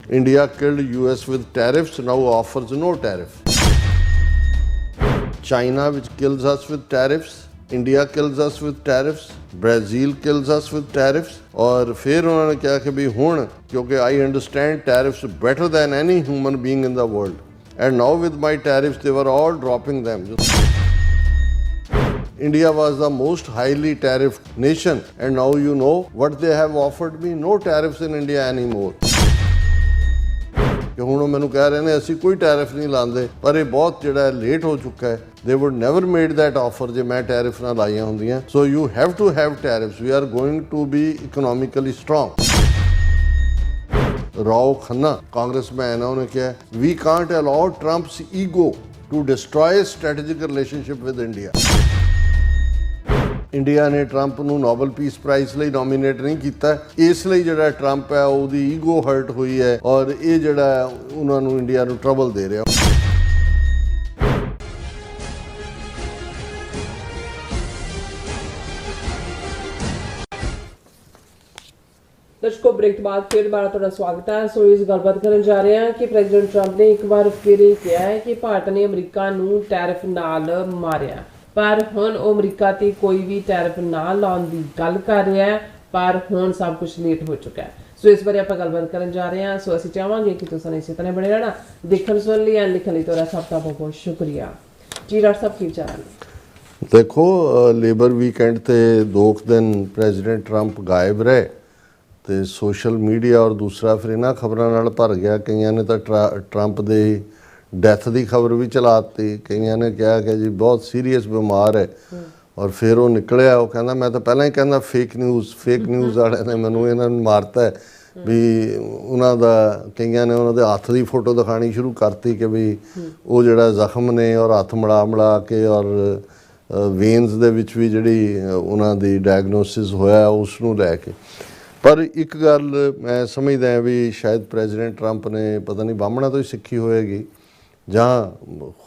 India killed US with tariffs, now offers no tariff. China, which kills us with tariffs, India kills us with tariffs, Brazil kills us with tariffs, और फिर उन्होंने कहा कि भी हुण क्योंकि I understand tariffs better than any human being in the world, and now with my tariffs they were all dropping them. India was the most highly tariffed nation, and now you know what they have offered me, no tariffs in India anymore. ਕਿ ਹੁਣ ਉਹ ਮੈਨੂੰ ਕਹਿ ਰਹੇ ਨੇ ਅਸੀਂ ਕੋਈ tariff ਨਹੀਂ ਲਾਉਂਦੇ, ਪਰ ਇਹ ਬਹੁਤ ਜਿਹੜਾ ਲੇਟ ਹੋ ਚੁੱਕਾ ਹੈ। They would never made that offer ਜੇ ਮੈਂ ਟੈਰਿਫ ਨਾ ਲਾਈਆਂ ਹੁੰਦੀਆਂ। So you have to have tariffs, we are going to be economically strong. Ro Khanna congressman ਹੈ, ਉਹਨੇ ਕਿਹਾ we can't allow Trump's ego to destroy strategic relationship with India. India ਨੇ Trump ਨੂੰ ਨੋਬਲ ਪੀਸ ਪ੍ਰਾਈਜ਼ ਲਈ nominate ਨਹੀਂ ਕੀਤਾ, ਇਸ ਲਈ ਜਿਹੜਾ ਟਰੰਪ ਹੈ ਉਹਦੀ ਈਗੋ ਹਰਟ ਹੋਈ ਹੈ, ਔਰ ਇਹ ਜਿਹੜਾ ਉਹਨਾਂ ਨੂੰ ਇੰਡੀਆ ਨੂੰ ਟਰਬਲ ਦੇ ਰਿਹਾ। दर्शकों ब्रेक के बाद फिर दोबारा ਤੁਹਾਡਾ ਸਵਾਗਤ ਹੈ। ਸੋ ਇਸ ਗੱਲਬਾਤ ਕਰਨ ਜਾ ਰਹੇ ਹਾਂ ਕਿ ਪ੍ਰੈਜ਼ੀਡੈਂਟ ਟਰੰਪ ਨੇ ਇੱਕ ਵਾਰ ਫਿਰ ਇਹ ਕਿਹਾ ਹੈ ਕਿ ਭਾਰਤ ਨੇ ਅਮਰੀਕਾ ਨੂੰ ਟੈਰਿਫ ਨਾਲ ਮਾਰਿਆ, ਪਰ ਹੁਣ ਉਹ ਅਮਰੀਕਾ ਤੇ ਕੋਈ ਵੀ ਟੈਰਿਫ ਨਾ ਲਾਉਣ ਦੀ ਗੱਲ ਕਰ ਰਿਹਾ ਹੈ, ਪਰ ਹੁਣ ਸਭ ਕੁਝ ਲੇਟ ਹੋ ਚੁੱਕਾ ਹੈ। ਸੋ ਇਸ ਬਾਰੇ ਆਪਾਂ ਗੱਲਬਾਤ ਕਰਨ ਜਾ ਰਹੇ ਹਾਂ। ਸੋ ਅਸੀਂ ਚਾਹਾਂਗੇ ਕਿ ਤੁਸੀਂ ਇਸੇ ਤਰ੍ਹਾਂ ਬਣੇ ਰਹਿਣਾ। ਦੇਖਣ ਸੁਣਨ ਲਈ ਐਂਡ ਲਿਖਣ ਲਈ ਤੁਹਾਡਾ ਸਭ ਦਾ ਬਹੁਤ ਬਹੁਤ ਸ਼ੁਕਰੀਆ ਜੀ। ਡਾਕਟਰ ਸਾਹਿਬ ਕੀ ਵਿਚਾਰ ਨੇ? ਦੇਖੋ, ਲੇਬਰ ਵੀਕਐਂਡ ਤੇ 2 ਦਿਨ ਪ੍ਰੈਜ਼ੀਡੈਂਟ ਟਰੰਪ ਗਾਇਬ ਰਹੇ ਤੇ ਸੋਸ਼ਲ ਮੀਡੀਆ ਔਰ ਦੂਸਰਾ ਫਿਰ ਇਹਨਾਂ ਖਬਰਾਂ ਨਾਲ ਭਰ ਗਿਆ। ਕਈਆਂ ਨੇ ਤਾਂ ਟਰੰਪ ਦੇ ਡੈਥ ਦੀ ਖਬਰ ਵੀ ਚਲਾਤੀ, ਕਈਆਂ ਨੇ ਕਿਹਾ ਕਿ ਜੀ ਬਹੁਤ ਸੀਰੀਅਸ ਬਿਮਾਰ ਹੈ, ਔਰ ਫਿਰ ਉਹ ਨਿਕਲਿਆ, ਉਹ ਕਹਿੰਦਾ ਮੈਂ ਤਾਂ ਪਹਿਲਾਂ ਹੀ ਕਹਿੰਦਾ ਫੇਕ ਨਿਊਜ਼ ਵਾਲਿਆਂ ਨੇ ਮੈਨੂੰ ਇਹਨਾਂ ਨੂੰ ਮਾਰਤਾ ਹੈ। ਵੀ ਉਹਨਾਂ ਦਾ ਕਈਆਂ ਨੇ ਉਹਨਾਂ ਦੇ ਹੱਥ ਦੀ ਫੋਟੋ ਦਿਖਾਣੀ ਸ਼ੁਰੂ ਕਰਤੀ ਕਿ ਵੀ ਉਹ ਜਿਹੜਾ ਜ਼ਖਮ ਨੇ ਔਰ ਹੱਥ ਮਿਲਾ ਕੇ, ਔਰ ਵੇਨਸ ਦੇ ਵਿੱਚ ਵੀ ਜਿਹੜੀ ਉਹਨਾਂ ਦੀ ਡਾਇਗਨੋਸਿਸ ਹੋਇਆ ਉਸ ਨੂੰ ਲੈ ਕੇ। ਪਰ ਇੱਕ ਗੱਲ ਮੈਂ ਸਮਝਦਾ ਵੀ ਸ਼ਾਇਦ ਪ੍ਰੈਜ਼ੀਡੈਂਟ ਟਰੰਪ ਨੇ ਪਤਾ ਨਹੀਂ ਬਾਹਮਣਾ ਤੋਂ ਹੀ ਸਿੱਖੀ ਹੋਏਗੀ, ਜਾਂ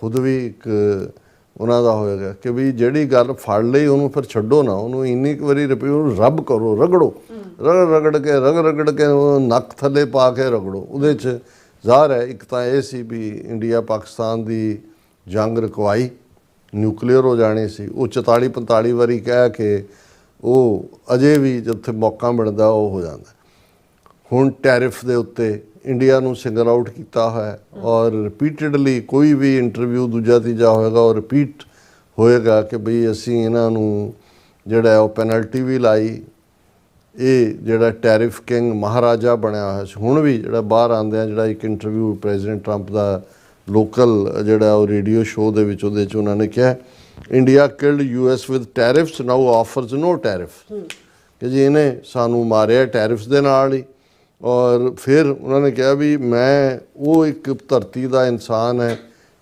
ਖੁਦ ਵੀ ਇੱਕ ਉਹਨਾਂ ਦਾ ਹੋਏਗਾ ਕਿ ਵੀ ਜਿਹੜੀ ਗੱਲ ਫੜ ਲਈ ਉਹਨੂੰ ਫਿਰ ਛੱਡੋ ਨਾ, ਉਹਨੂੰ ਇੰਨੀ ਕੁ ਵਾਰੀ ਉਹਨੂੰ ਰੱਬ ਕਰੋ, ਰਗੜੋ, ਰਗੜ ਕੇ ਉਹ ਨੱਕ ਥੱਲੇ ਪਾ ਕੇ ਰਗੜੋ। ਉਹਦੇ 'ਚ ਜ਼ਾਹਰ ਹੈ ਇੱਕ ਤਾਂ ਇਹ ਸੀ ਵੀ ਇੰਡੀਆ ਪਾਕਿਸਤਾਨ ਦੀ ਜੰਗ ਰੁਕਵਾਈ, ਨਿਊਕਲੀਅਰ ਹੋ ਜਾਣੀ ਸੀ। ਉਹ 44-45 ਵਾਰੀ ਕਹਿ ਕੇ ਉਹ ਅਜੇ ਵੀ ਜਿੱਥੇ ਮੌਕਾ ਮਿਲਦਾ ਉਹ ਹੋ ਜਾਂਦਾ। ਹੁਣ ਟੈਰਿਫ ਦੇ ਉੱਤੇ ਇੰਡੀਆ ਨੂੰ ਸਿੰਗਲ ਆਊਟ ਕੀਤਾ ਹੋਇਆ, ਔਰ ਰਿਪੀਟਡਲੀ ਕੋਈ ਵੀ ਇੰਟਰਵਿਊ ਦੂਜਾ ਤੀਜਾ ਹੋਏਗਾ ਉਹ ਰਿਪੀਟ ਹੋਏਗਾ ਕਿ ਬਈ ਅਸੀਂ ਇਹਨਾਂ ਨੂੰ ਜਿਹੜਾ ਉਹ ਪੈਨਲਟੀ ਵੀ ਲਾਈ। ਇਹ ਜਿਹੜਾ ਟੈਰਿਫ ਕਿੰਗ ਮਹਾਰਾਜਾ ਬਣਿਆ ਹੋਇਆ ਸੀ। ਹੁਣ ਵੀ ਜਿਹੜਾ ਬਾਹਰ ਆਉਂਦਿਆਂ ਜਿਹੜਾ ਇੱਕ ਇੰਟਰਵਿਊ ਪ੍ਰੈਜ਼ੀਡੈਂਟ ਟਰੰਪ ਦਾ ਲੋਕਲ ਜਿਹੜਾ ਉਹ ਰੇਡੀਓ ਸ਼ੋਅ ਦੇ ਵਿੱਚ, ਉਹਦੇ 'ਚ ਉਹਨਾਂ ਨੇ ਕਿਹਾ India killed US with tariffs, now offers no tariff, ਕਿ ਜੀ ਇਹਨੇ ਸਾਨੂੰ ਮਾਰਿਆ ਟੈਰਿਫਸ ਦੇ ਨਾਲ ਹੀ। ਔਰ ਫਿਰ ਉਹਨਾਂ ਨੇ ਕਿਹਾ ਵੀ ਮੈਂ ਉਹ ਇੱਕ ਧਰਤੀ ਦਾ ਇਨਸਾਨ ਹੈ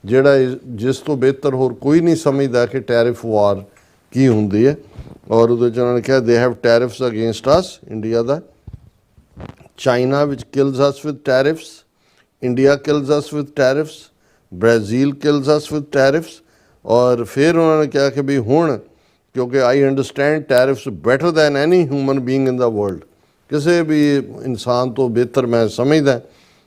ਜਿਹੜਾ ਜਿਸ ਤੋਂ ਬਿਹਤਰ ਹੋਰ ਕੋਈ ਨਹੀਂ ਸਮਝਦਾ ਕਿ ਟੈਰਿਫ ਵਾਰ ਕੀ ਹੁੰਦੀ ਹੈ। ਔਰ ਉਹਦੇ 'ਚ ਉਹਨਾਂ ਨੇ ਕਿਹਾ they have tariffs against us, India the. China which kills us with tariffs, India kills us with tariffs, Brazil kills us with tariffs. ਔਰ ਫਿਰ ਉਹਨਾਂ ਨੇ ਕਿਹਾ ਕਿ ਵੀ ਹੁਣ ਕਿਉਂਕਿ I understand tariffs better than any human being in the world, ਕਿਸੇ ਵੀ ਇਨਸਾਨ ਤੋਂ ਬਿਹਤਰ ਮੈਂ ਸਮਝਦਾ।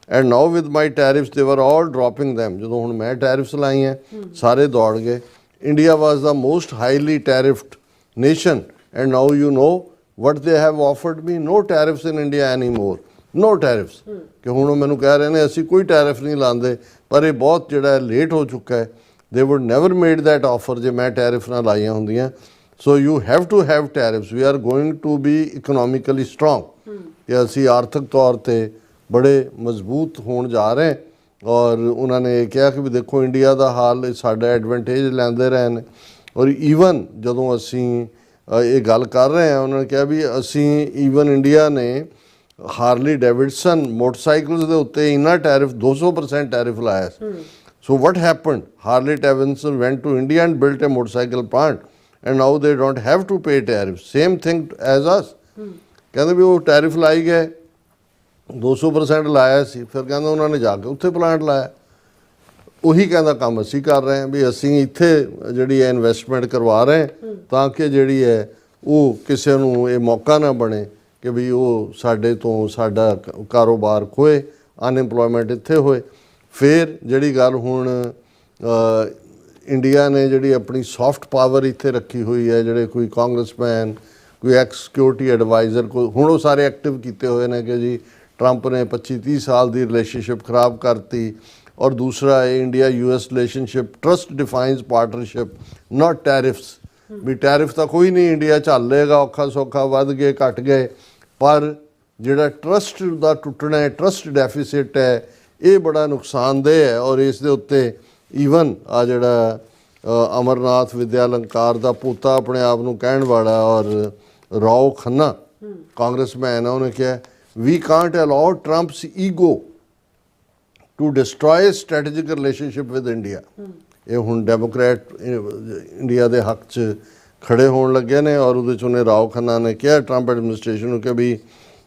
And now with my tariffs ਦੇ ਵਰ ਆਲ ਡਰੋਪਿੰਗ ਦੈਮ, ਜਦੋਂ ਹੁਣ ਮੈਂ ਟੈਰਿਫਸ ਲਾਈਆਂ ਸਾਰੇ ਦੌੜ ਗਏ। India was the most highly tariffed nation, and now you know what they have offered me, no tariffs in India any more, no tariffs. ਕਿ ਹੁਣ ਉਹ ਮੈਨੂੰ ਕਹਿ ਰਹੇ ਨੇ ਅਸੀਂ ਕੋਈ ਟੈਰਿਫ ਨਹੀਂ ਲਾਉਂਦੇ, ਪਰ ਇਹ ਬਹੁਤ ਜਿਹੜਾ ਲੇਟ ਹੋ ਚੁੱਕਾ ਹੈ। They would never made that offer ਜੇ ਮੈਂ ਟੈਰਿਫ ਨਾ ਲਾਈਆਂ ਹੁੰਦੀਆਂ। So you have to have tariffs, we are going to be economically strong, ਕਿ ਅਸੀਂ ਆਰਥਿਕ ਤੌਰ 'ਤੇ ਬੜੇ ਮਜ਼ਬੂਤ ਹੋਣ ਜਾ ਰਹੇ। ਔਰ ਉਹਨਾਂ ਨੇ ਇਹ ਕਿਹਾ ਕਿ ਵੀ ਦੇਖੋ ਇੰਡੀਆ ਦਾ ਹਾਲ ਸਾਡਾ ਐਡਵਾਂਟੇਜ ਲੈਂਦੇ ਰਹੇ ਨੇ। ਔਰ ਈਵਨ ਜਦੋਂ ਅਸੀਂ ਇਹ ਗੱਲ ਕਰ ਰਹੇ ਹਾਂ, ਉਹਨਾਂ ਨੇ ਕਿਹਾ ਵੀ ਅਸੀਂ ਈਵਨ ਇੰਡੀਆ ਨੇ ਹਾਰਲੀ ਡੇਵਿਡਸਨ ਮੋਟਰਸਾਈਕਲਸ ਦੇ ਉੱਤੇ ਇੰਨਾ ਟੈਰਿਫ 200% ਟੈਰਿਫ ਲਾਇਆ ਸੀ। So what happened, Harley Davidson went to India and built a motorcycle plant, and now they don't have to pay tariff, same thing as us. ਕਹਿੰਦੇ ਵੀ ਉਹ tariff ਲਾਈ ਗਏ, 200% ਲਾਇਆ ਸੀ, ਫਿਰ ਕਹਿੰਦਾ ਉਹਨਾਂ ਨੇ ਜਾ ਕੇ ਉੱਥੇ ਪਲਾਂਟ ਲਾਇਆ। ਉਹੀ ਕਹਿੰਦਾ ਕੰਮ ਅਸੀਂ ਕਰ ਰਹੇ ਹਾਂ ਵੀ ਅਸੀਂ ਇੱਥੇ ਜਿਹੜੀ ਹੈ ਇਨਵੈਸਟਮੈਂਟ ਕਰਵਾ ਰਹੇ ਤਾਂ ਕਿ ਜਿਹੜੀ ਹੈ ਉਹ ਕਿਸੇ ਨੂੰ ਇਹ ਮੌਕਾ ਨਾ ਬਣੇ ਕਿ ਵੀ ਉਹ ਸਾਡੇ ਤੋਂ ਸਾਡਾ ਕਾਰੋਬਾਰ ਖੋਏ ਅਨਐਮਪਲੋਇਮੈਂਟ ਇੱਥੇ ਹੋਏ। ਫਿਰ ਜਿਹੜੀ ਗੱਲ ਹੁਣ ਇੰਡੀਆ ਨੇ ਜਿਹੜੀ ਆਪਣੀ ਸੌਫਟ ਪਾਵਰ ਇੱਥੇ ਰੱਖੀ ਹੋਈ ਹੈ, ਜਿਹੜੇ ਕੋਈ ਕਾਂਗਰਸਮੈਨ, ਕੋਈ ਐਕਸ ਸਿਕਿਉਰਿਟੀ ਐਡਵਾਈਜ਼ਰ, ਕੋਈ ਹੁਣ ਉਹ ਸਾਰੇ ਐਕਟਿਵ ਕੀਤੇ ਹੋਏ ਨੇ ਕਿ ਜੀ ਟਰੰਪ ਨੇ 25-30 ਸਾਲ ਦੀ ਰਿਲੇਸ਼ਨਸ਼ਿਪ ਖਰਾਬ ਕਰਤੀ। ਔਰ ਦੂਸਰਾ ਇਹ India US relationship trust defines partnership not tariffs, ਵੀ ਟੈਰਿਫ ਤਾਂ ਕੋਈ ਨਹੀਂ ਇੰਡੀਆ ਝੱਲ ਲਏਗਾ, ਔਖਾ ਸੌਖਾ ਵੱਧ ਗਏ ਘਟ ਗਏ, ਪਰ ਜਿਹੜਾ ਟਰਸਟ ਦਾ ਟੁੱਟਣਾ ਹੈ, ਟਰਸਟ ਡੈਫਿਸਿਟ ਹੈ, ਇਹ ਬੜਾ ਨੁਕਸਾਨਦੇਹ ਹੈ। ਔਰ ਇਸ ਦੇ ਉੱਤੇ ਈਵਨ ਆ ਜਿਹੜਾ ਅਮਰਨਾਥ ਵਿਦਿਆ ਅਲੰਕਾਰ ਦਾ ਪੋਤਾ ਆਪਣੇ ਆਪ ਨੂੰ ਕਹਿਣ ਵਾਲਾ ਔਰ ਰਾਓ ਖੰਨਾ ਕਾਂਗਰਸਮੈਨ ਆ, ਉਹਨੇ ਕਿਹਾ we can't allow Trump's ego to destroy strategic relationship with India. ਇਹ ਹੁਣ ਡੈਮੋਕ੍ਰੈਟ ਇੰਡੀਆ ਦੇ ਹੱਕ 'ਚ ਖੜੇ ਹੋਣ ਲੱਗੇ ਨੇ। ਔਰ ਉਹਦੇ 'ਚ ਉਹਨੇ ਰਾਓ ਖੰਨਾ ਨੇ ਕਿਹਾ ਟਰੰਪ ਐਡਮਿਨਿਸਟ੍ਰੇਸ਼ਨ ਨੂੰ ਕਿ ਵੀ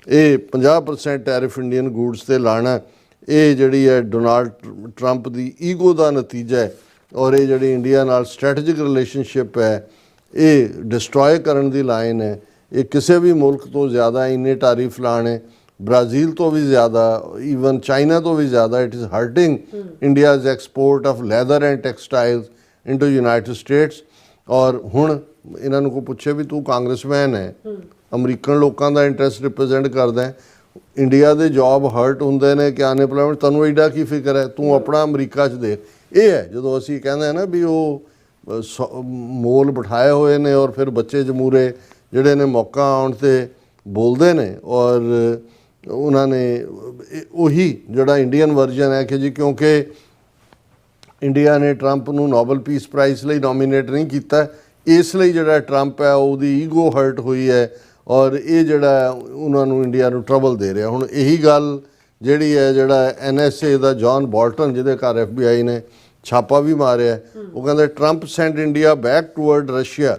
ਇਹ 50% ਟੈਰਿਫ ਇੰਡੀਅਨ ਗੂਡਸ 'ਤੇ ਲਾਣਾ, ਇਹ ਜਿਹੜੀ ਹੈ ਡੋਨਾਲਡ ਟਰੰਪ ਦੀ ਈਗੋ ਦਾ ਨਤੀਜਾ ਹੈ। ਔਰ ਇਹ ਜਿਹੜੀ ਇੰਡੀਆ ਨਾਲ ਸਟ੍ਰੈਟੇਜਿਕ ਰਿਲੇਸ਼ਨਸ਼ਿਪ ਹੈ, ਇਹ ਡਿਸਟਰੋਏ ਕਰਨ ਦੀ ਲਾਈਨ ਹੈ। ਇਹ ਕਿਸੇ ਵੀ ਮੁਲਕ ਤੋਂ ਜ਼ਿਆਦਾ ਇੰਨੇ ਟੈਰਿਫ ਲਾਣੇ, ਬ੍ਰਾਜ਼ੀਲ ਤੋਂ ਵੀ ਜ਼ਿਆਦਾ, ਈਵਨ ਚਾਈਨਾ ਤੋਂ ਵੀ ਜ਼ਿਆਦਾ। It is hurting India's export of leather and textiles into United States. ਔਰ ਹੁਣ ਇਹਨਾਂ ਨੂੰ ਕੋਈ ਪੁੱਛੇ ਵੀ ਤੂੰ ਕਾਂਗਰਸਮੈਨ ਹੈ, ਅਮਰੀਕਨ ਲੋਕਾਂ ਦਾ ਇੰਟਰਸਟ ਰਿਪਰੈਜ਼ੈਂਟ ਕਰਦਾ, ਇੰਡੀਆ ਦੇ ਜੌਬ ਹਰਟ ਹੁੰਦੇ ਨੇ ਕਿ ਅਨਐਮਪਲੋਇਮੈਂਟ, ਤੁਹਾਨੂੰ ਐਡਾ ਕੀ ਫਿਕਰ ਹੈ, ਤੂੰ ਆਪਣਾ ਅਮਰੀਕਾ 'ਚ ਦੇਖ। ਇਹ ਹੈ ਜਦੋਂ ਅਸੀਂ ਕਹਿੰਦੇ ਹਾਂ ਨਾ ਵੀ ਉਹ ਮੋਲ ਬਿਠਾਏ ਹੋਏ ਨੇ ਔਰ ਫਿਰ ਬੱਚੇ ਜਮੂਰੇ ਜਿਹੜੇ ਨੇ ਮੌਕਾ ਆਉਣ 'ਤੇ ਬੋਲਦੇ ਨੇ। ਔਰ ਉਹਨਾਂ ਨੇ ਉਹੀ ਜਿਹੜਾ ਇੰਡੀਅਨ ਵਰਜ਼ਨ ਹੈ ਕਿ ਜੀ ਕਿਉਂਕਿ ਇੰਡੀਆ ਨੇ ਟਰੰਪ ਨੂੰ ਨੋਬਲ ਪੀਸ ਪ੍ਰਾਈਜ਼ ਲਈ ਨੋਮੀਨੇਟ ਨਹੀਂ ਕੀਤਾ, ਇਸ ਲਈ ਜਿਹੜਾ ਟਰੰਪ ਹੈ ਉਹਦੀ ਈਗੋ ਹਰਟ ਹੋਈ ਹੈ ਔਰ ਇਹ ਜਿਹੜਾ ਉਹਨਾਂ ਨੂੰ ਇੰਡੀਆ ਨੂੰ ਟਰਬਲ ਦੇ ਰਿਹਾ। ਹੁਣ ਇਹੀ ਗੱਲ ਜਿਹੜੀ ਹੈ, ਜਿਹੜਾ NSA ਦਾ ਜੌਨ ਬੋਲਟਨ ਜਿਹਦੇ ਘਰ FBI ਨੇ ਛਾਪਾ ਵੀ ਮਾਰਿਆ, ਉਹ ਕਹਿੰਦੇ Trump sent India back toward Russia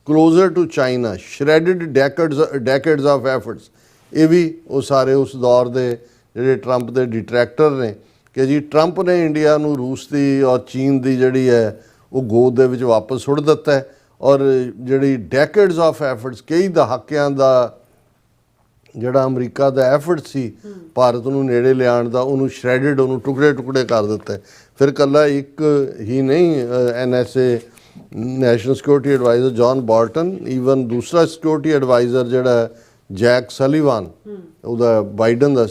closer to China shredded decades of efforts. ਇਹ ਵੀ ਉਹ ਸਾਰੇ ਉਸ ਦੌਰ ਦੇ ਜਿਹੜੇ ਟਰੰਪ ਦੇ ਡਿਟਰੈਕਟਰ ਨੇ ਕਿ ਜੀ ਟਰੰਪ ਨੇ ਇੰਡੀਆ ਨੂੰ ਰੂਸ ਦੀ ਔਰ ਚੀਨ ਦੀ ਜਿਹੜੀ ਹੈ ਉਹ ਗੋਦ ਦੇ ਵਿੱਚ ਵਾਪਸ ਸੁੱਟ ਦਿੱਤਾ ਹੈ। ਔਰ ਜਿਹੜੀ ਡੈਕੇਡਸ ਆਫ ਐਫਰਟਸ, ਕਈ ਦਹਾਕਿਆਂ ਦਾ ਜਿਹੜਾ ਅਮਰੀਕਾ ਦਾ ਐਫਰਟ ਸੀ ਭਾਰਤ ਨੂੰ ਨੇੜੇ ਲਿਆਉਣ ਦਾ, ਉਹਨੂੰ ਸ਼੍ਰੈਡਡ, ਉਹਨੂੰ ਟੁਕੜੇ ਕਰ ਦਿੱਤਾ। ਫਿਰ ਇਕੱਲਾ ਇੱਕ ਹੀ ਨਹੀਂ, NSA national security adviser John Bolton, even ਦੂਸਰਾ ਸਿਕਿਉਰਿਟੀ ਐਡਵਾਈਜ਼ਰ ਜਿਹੜਾ ਜੈਕ ਸਲੀਵਾਨ, ਉਹਦਾ ਬਾਈਡਨ ਦਾ,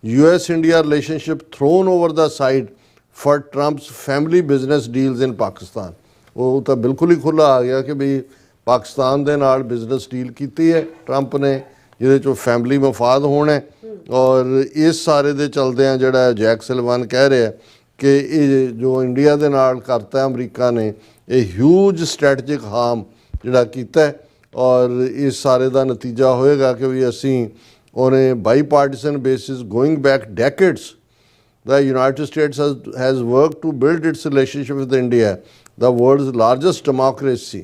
US India relationship thrown over the side for Trump's family business deals in Pakistan. ਉਹ ਤਾਂ ਬਿਲਕੁਲ ਹੀ ਖੁੱਲ੍ਹਾ ਆ ਗਿਆ ਕਿ ਵੀ ਪਾਕਿਸਤਾਨ ਦੇ ਨਾਲ ਬਿਜ਼ਨਸ ਡੀਲ ਕੀਤੀ ਹੈ ਟਰੰਪ ਨੇ, ਜਿਹਦੇ 'ਚੋਂ ਫੈਮਿਲੀ ਮਫਾਦ ਹੋਣਾ। ਔਰ ਇਸ ਸਾਰੇ ਦੇ ਚਲਦਿਆਂ ਜਿਹੜਾ ਜੈਕ ਸਲੀਵਾਨ ਕਹਿ ਰਿਹਾ ਕਿ ਇਹ ਜੋ ਇੰਡੀਆ ਦੇ ਨਾਲ ਕਰਤਾ ਅਮਰੀਕਾ ਨੇ, ਇਹ ਹਿਊਜ ਸਟ੍ਰੈਟੇਜਿਕ ਹਾਰਮ ਜਿਹੜਾ ਕੀਤਾ। ਔਰ ਇਸ ਸਾਰੇ ਦਾ ਨਤੀਜਾ ਹੋਏਗਾ ਕਿ ਵੀ ਅਸੀਂ ਉਹਨੇ bipartisan basis going back decades the United States has worked to build its relationship with India, the world's largest democracy,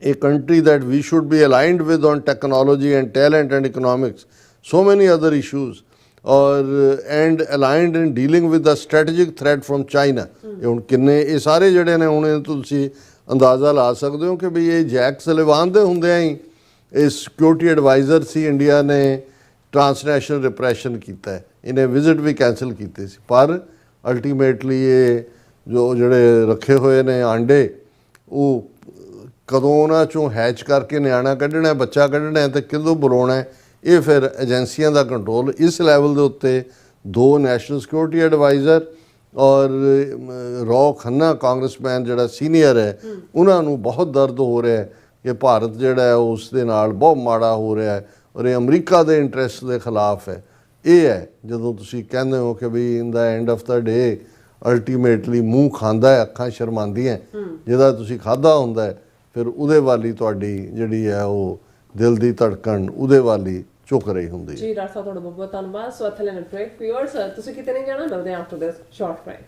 a country that we should be aligned with on technology and talent and economics, so many other issues, and aligned in dealing with the strategic threat from China. ਹੁਣ ਕਿੰਨੇ ਇਹ ਸਾਰੇ ਜਿਹੜੇ ਨੇ ਹੁਣ ਤੁਸੀਂ ਅੰਦਾਜ਼ਾ ਲਾ ਸਕਦੇ ਹੋ ਕਿ ਵੀ ਇਹ ਜੈਕ ਸਲੀਵਾਨ ਦੇ ਹੁੰਦਿਆਂ ਹੀ ਇਹ ਸਿਕਿਉਰਿਟੀ ਐਡਵਾਈਜ਼ਰ ਸੀ, ਇੰਡੀਆ ਨੇ ਟਰਾਂਸਨੈਸ਼ਨਲ ਰਿਪਰੈਸ਼ਨ ਕੀਤਾ ਹੈ, ਇਹਨੇ ਵਿਜ਼ਿਟ ਵੀ ਕੈਂਸਲ ਕੀਤੇ ਸੀ। ਪਰ ਅਲਟੀਮੇਟਲੀ ਇਹ ਜਿਹੜੇ ਰੱਖੇ ਹੋਏ ਨੇ ਆਂਡੇ, ਉਹ ਕਦੋਂ ਉਹਨਾਂ 'ਚੋਂ ਹੈਚ ਕਰਕੇ ਨਿਆਣਾ ਕੱਢਣਾ, ਬੱਚਾ ਕੱਢਣਾ ਅਤੇ ਕਿਦੋਂ ਬੁਲਾਉਣਾ, ਇਹ ਫਿਰ ਏਜੰਸੀਆਂ ਦਾ ਕੰਟਰੋਲ। ਇਸ ਲੈਵਲ ਦੇ ਉੱਤੇ 2 ਨੈਸ਼ਨਲ ਸਿਕਿਉਰਿਟੀ ਐਡਵਾਈਜ਼ਰ ਔਰ ਰਾਓ ਖੰਨਾ ਕਾਂਗਰਸਮੈਨ ਜਿਹੜਾ ਸੀਨੀਅਰ ਹੈ, ਉਹਨਾਂ ਨੂੰ ਬਹੁਤ ਦਰਦ ਹੋ ਰਿਹਾ ਹੈ ਕਿ ਭਾਰਤ ਜਿਹੜਾ ਹੈ ਉਸ ਦੇ ਨਾਲ ਬਹੁਤ ਮਾੜਾ ਹੋ ਰਿਹਾ ਹੈ ਔਰ ਇਹ ਅਮਰੀਕਾ ਦੇ ਇੰਟਰਸਟ ਦੇ ਖਿਲਾਫ ਹੈ। ਇਹ ਹੈ ਜਦੋਂ ਤੁਸੀਂ ਕਹਿੰਦੇ ਹੋ ਕਿ ਵੀ in the end of the day ultimately ਮੂੰਹ ਖਾਂਦਾ ਹੈ, ਅੱਖਾਂ ਸ਼ਰਮਾਉਂਦੀਆਂ, ਜਿਹਦਾ ਤੁਸੀਂ ਖਾਧਾ ਹੁੰਦਾ ਹੈ, ਫਿਰ ਉਹਦੇ ਵੱਲ ਹੀ ਤੁਹਾਡੀ ਜਿਹੜੀ ਹੈ ਉਹ ਦਿਲ ਦੀ ਧੜਕਣ ਉਹਦੇ ਵੱਲ ਹੀ ਝੁਕ ਰਹੀ ਹੁੰਦੀ ਜੀ। ਡਾਕਟਰ ਸਾਹਿਬ ਤੁਹਾਡਾ ਬਹੁਤ ਬਹੁਤ ਧੰਨਵਾਦ। ਸੋ ਇੱਥੇ ਲੈਣ ਬ੍ਰੇਕ। ਵਿਊਅਰਸ ਤੁਸੀਂ ਕਿਤੇ ਨਹੀਂ ਜਾਣਾ, ਮਿਲਦੇ ਹਾਂ ਆਫਟਰ ਦਿਸ ਸ਼ਾਰਟ ਬ੍ਰੇਕ।